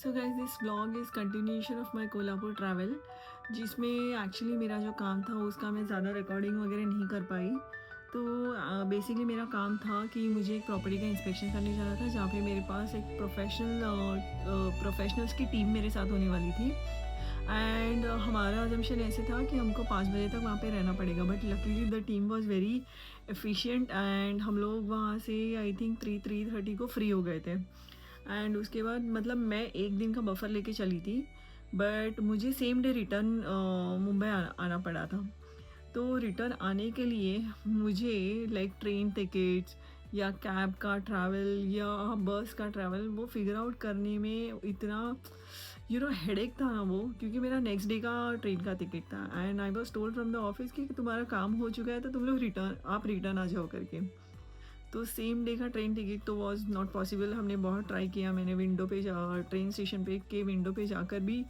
So guys this vlog is continuation of my Kolhapur travel, जिसमें actually मेरा जो काम था उसका मैं ज़्यादा रिकॉर्डिंग वगैरह नहीं कर पाई। तो बेसिकली मेरा काम था कि मुझे एक प्रॉपर्टी का इंस्पेक्शन करने जाना था, जहाँ पे मेरे पास एक प्रोफेशनल्स की टीम मेरे साथ होने वाली थी। एंड हमारा अजम्पशन ऐसे था कि हमको 5 बजे तक वहाँ पे रहना पड़ेगा, but luckily the team was very efficient and हम लोग वहाँ से आई थिंक 3:30 को फ्री हो गए थे। एंड उसके बाद मतलब मैं एक दिन का बफर लेके चली थी, बट मुझे सेम डे रिटर्न मुंबई आना पड़ा था। तो रिटर्न आने के लिए मुझे लाइक ट्रेन टिकट्स या कैब का ट्रैवल या बस का ट्रैवल वो फिगर आउट करने में इतना हेडेक था ना वो, क्योंकि मेरा नेक्स्ट डे का ट्रेन का टिकट था and I was told from the office कि तुम्हारा काम हो चुका है तो तुम लोग आप रिटर्न आ जाओ करके। तो सेम डे का ट्रेन टिकट तो वॉज नॉट पॉसिबल। हमने बहुत ट्राई किया, मैंने विंडो पे ट्रेन स्टेशन पे के विंडो पे जाकर भी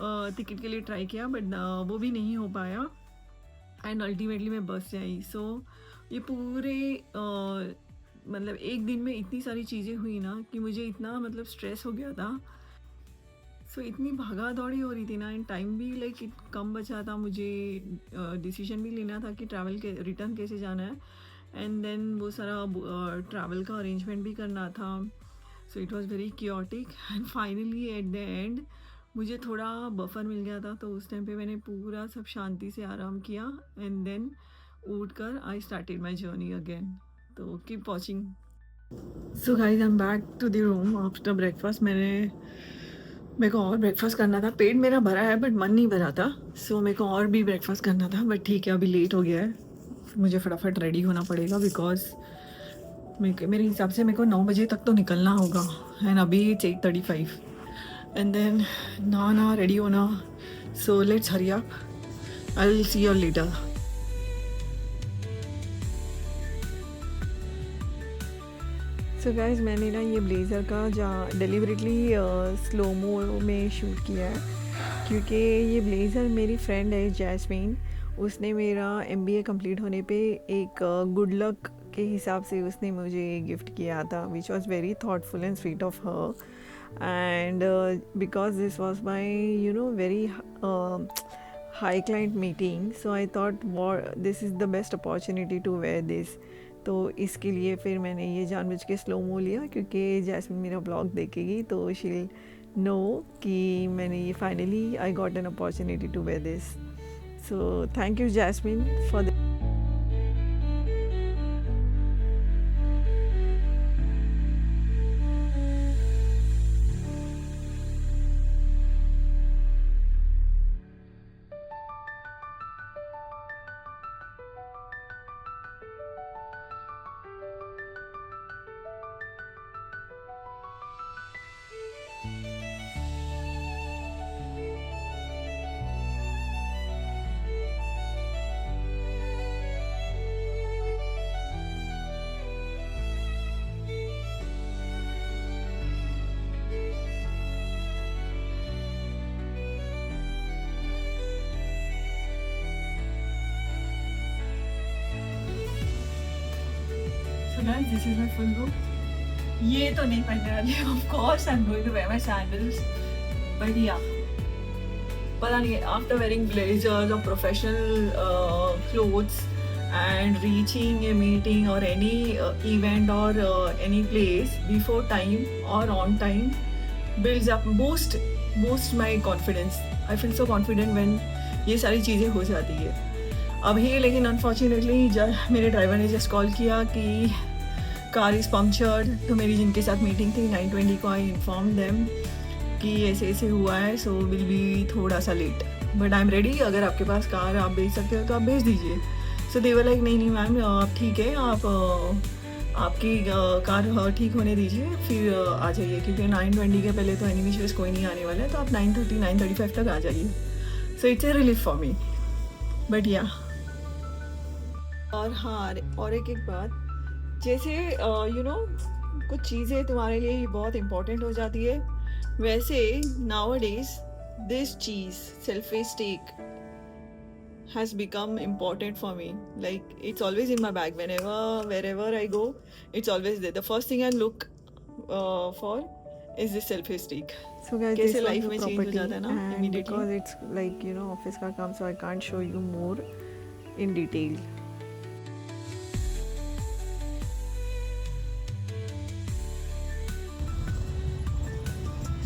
टिकट के लिए ट्राई किया, बट वो भी नहीं हो पाया एंड अल्टीमेटली मैं बस से आई। सो ये पूरे मतलब एक दिन में इतनी सारी चीज़ें हुई ना कि मुझे इतना मतलब स्ट्रेस हो गया था। सो इतनी भागा दौड़ी हो रही थी ना, एंड टाइम भी लाइक कम बचा था, मुझे डिसीजन भी लेना था कि ट्रैवल के रिटर्न कैसे जाना है, एंड देन वो सारा ट्रैवल का अरेंजमेंट भी करना था। So it was very chaotic and finally at the end मुझे थोड़ा बफर मिल गया था, तो उस टाइम पे मैंने पूरा सब शांति से आराम किया एंड देन उठ कर I started my journey again. तो keep watching. So guys I am back to the room after breakfast. मेरे को और ब्रेकफास्ट करना था, पेट मेरा भरा है बट मन नहीं भरा था। सो मेरे को और भी ब्रेकफास्ट करना था, बट ठीक है अभी लेट हो गया है, मुझे फटाफट रेडी होना पड़ेगा बिकॉज मेरे हिसाब से मेरे को 9 बजे तक तो निकलना होगा एंड अभी इट्स 8:35 एंड देन ना रेडी होना। So let's hurry up, I will see you later. So guys मैंने ना ये ब्लेज़र का जहाँ डिलिबरेटली स्लोमो में शूट किया है, क्योंकि ये ब्लेज़र मेरी फ्रेंड है जैस्मीन, उसने मेरा MBA कंप्लीट होने पे एक गुड लक के हिसाब से उसने मुझे गिफ्ट किया था, which was very thoughtful and sweet of her. And because this was my very high client meeting, so I thought this is the best opportunity to wear this. तो इसके लिए फिर मैंने ये जानबूझ के स्लोमो लिया, क्योंकि जैस्मिन मेरा ब्लॉग देखेगी तो शी विल नो कि मैंने ये finally I got an opportunity to wear this. So thank you Jasmine for the Guys, this is my full look. ये तो नहीं पहनने वाली, of course I'm going to wear my sandals, but yeah, पता नहीं, after wearing blazers or professional clothes and reaching a meeting or any event or any place before time or on time builds up, boosts my confidence. I feel so confident when ये सारी चीज़ें हो जाती है। अभी लेकिन unfortunately मेरे driver ने जस्ट कॉल किया कि कार इज़ पंक्चर्ड, तो मेरी जिनके साथ मीटिंग थी 9:20 को, आई इन्फॉर्म देम कि ऐसे ऐसे हुआ है, सो विल बी थोड़ा सा late, but I am ready. अगर आपके पास कार आप भेज सकते हो तो आप भेज दीजिए। सो दे वर लाइक नहीं मैम आप ठीक है, आप आपकी कार ठीक होने दीजिए फिर आ जाइए, क्योंकि 9:20 के पहले तो एनी विच कोई नहीं आने वाला है, तो आप 9:30 9:35 तक आ जाइए। So it's a relief for me, but या। और हाँ, और एक बात, जैसे कुछ चीज़ें तुम्हारे लिए बहुत इम्पोर्टेंट हो जाती है, वैसे nowadays this cheese selfie stick has become important for me. Like it's always in my bag wherever I go, it's always there. The first thing I look for is this selfie stick. So guys, कैसे this was life the में change हो property, जाता है ना and immediately. because it's like office का काम, so I can't show you more in detail.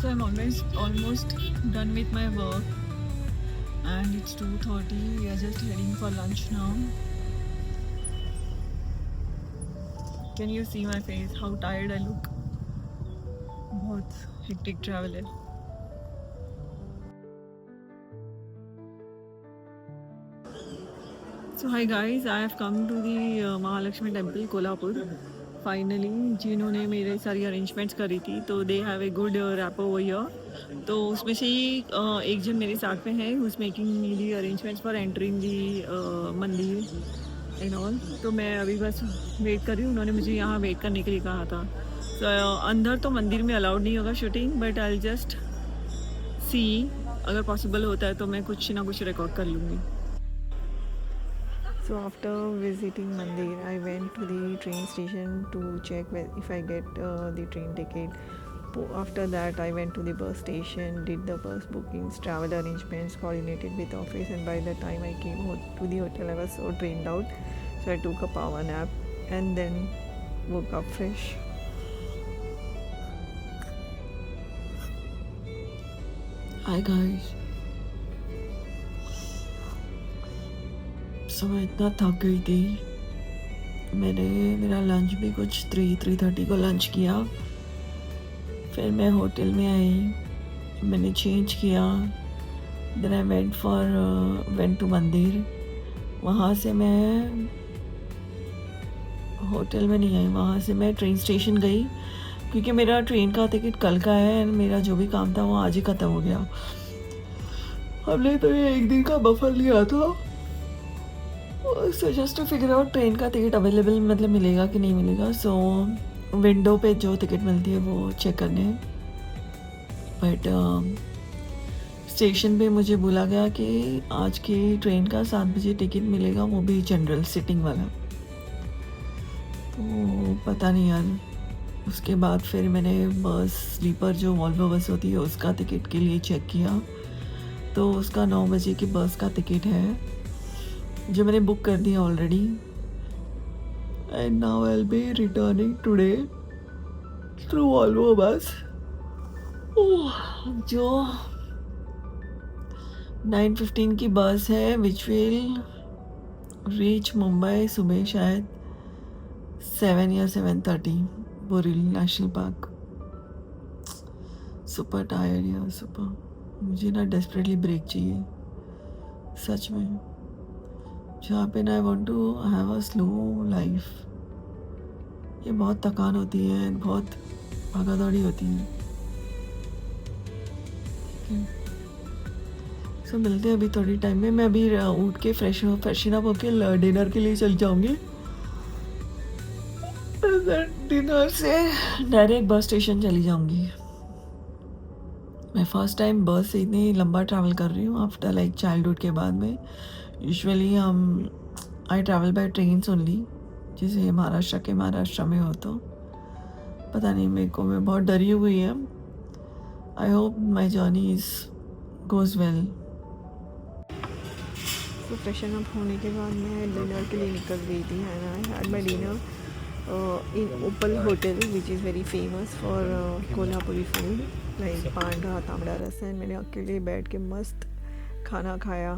So I'm almost done with my work and it's 2:30. We are just heading for lunch now. Can you see my face? How tired I look? बहुत hectic travel है. So hi guys, I have come to the Mahalakshmi Temple, Kolhapur. Finally जिन्होंने मेरे सारी arrangements करी थी तो they have a good rapport over here. तो उसमें से ही एक जन मेरे साथ में है who is making me the arrangements for entering the मंदिर एंड ऑल. तो मैं अभी बस वेट कर रही हूँ. उन्होंने मुझे यहाँ वेट करने के लिए कहा था. सो अंदर तो मंदिर में अलाउड नहीं होगा shooting, but I just see अगर पॉसिबल होता है तो मैं कुछ ना कुछ रिकॉर्ड कर लूँगी. So after visiting Mandir, I went to the train station to check if I get the train ticket. After that, I went to the bus station, did the bus bookings, travel arrangements, coordinated with office, and by the time I came to the hotel, I was so drained out. So I took a power nap and then woke up fresh. Hi guys. So मैं इतना थक गई थी. मैंने मेरा lunch भी कुछ 3:30 को लंच किया. फिर मैं होटल में आई, मैंने चेंज किया. देन आई वेंट टू मंदिर. वहाँ से मैं होटल में नहीं आई, वहाँ से मैं ट्रेन स्टेशन गई क्योंकि मेरा ट्रेन का टिकट कल का है एंड मेरा जो भी काम था वो आज ही ख़त्म हो गया. हमने तो ये एक दिन का बफर लिया था. So just to figure out train का टिकट अवेलेबल मतलब मिलेगा कि नहीं मिलेगा. सो विंडो पे जो टिकट मिलती है वो चेक करने. बट स्टेशन पे मुझे बोला गया कि आज की ट्रेन का 7 बजे टिकट मिलेगा, वो भी जनरल सिटिंग वाला. तो पता नहीं यार. उसके बाद फिर मैंने बस स्लीपर जो वॉल्वो बस होती है उसका टिकट के लिए चेक किया. तो उसका 9 बजे की बस का टिकट है जो मैंने बुक कर दिया already. And now I will be returning today through Volvo bus जो 9:15 की बस है विच विल रीच मुंबई सुबह शायद 7 या 7:30 बोरील नेशनल पार्क. सुपर टायर्ड यार, सुपर. मुझे ना डेस्परेटली ब्रेक चाहिए सच में. जहाँ पे ना I want to have a slow life. ये बहुत थकान होती है, बहुत भागा दौड़ी होती है. सो मिलते हैं अभी थोड़ी टाइम में. मैं अभी उठ के फ्रेशन अप होके डिनर के लिए चल जाऊँगी. डिनर से डायरेक्ट बस स्टेशन चली जाऊँगी. मैं फर्स्ट टाइम बस से इतनी लंबा ट्रैवल कर रही हूँ आफ्टर लाइक चाइल्डहुड के बाद में. Usually I travel by trains only, जैसे महाराष्ट्र में हो तो पता नहीं. मैं बहुत डरी हुई है. I hope my journey is goes well. तो फ्रेशन अप होने के बाद मैं डिनर के लिए निकल गई थी. And I had my dinner in Opal hotel which is very famous for Kolhapuri food like Pandhra Tambda Rassa. And मैंने अकेले बैठ के मस्त खाना खाया.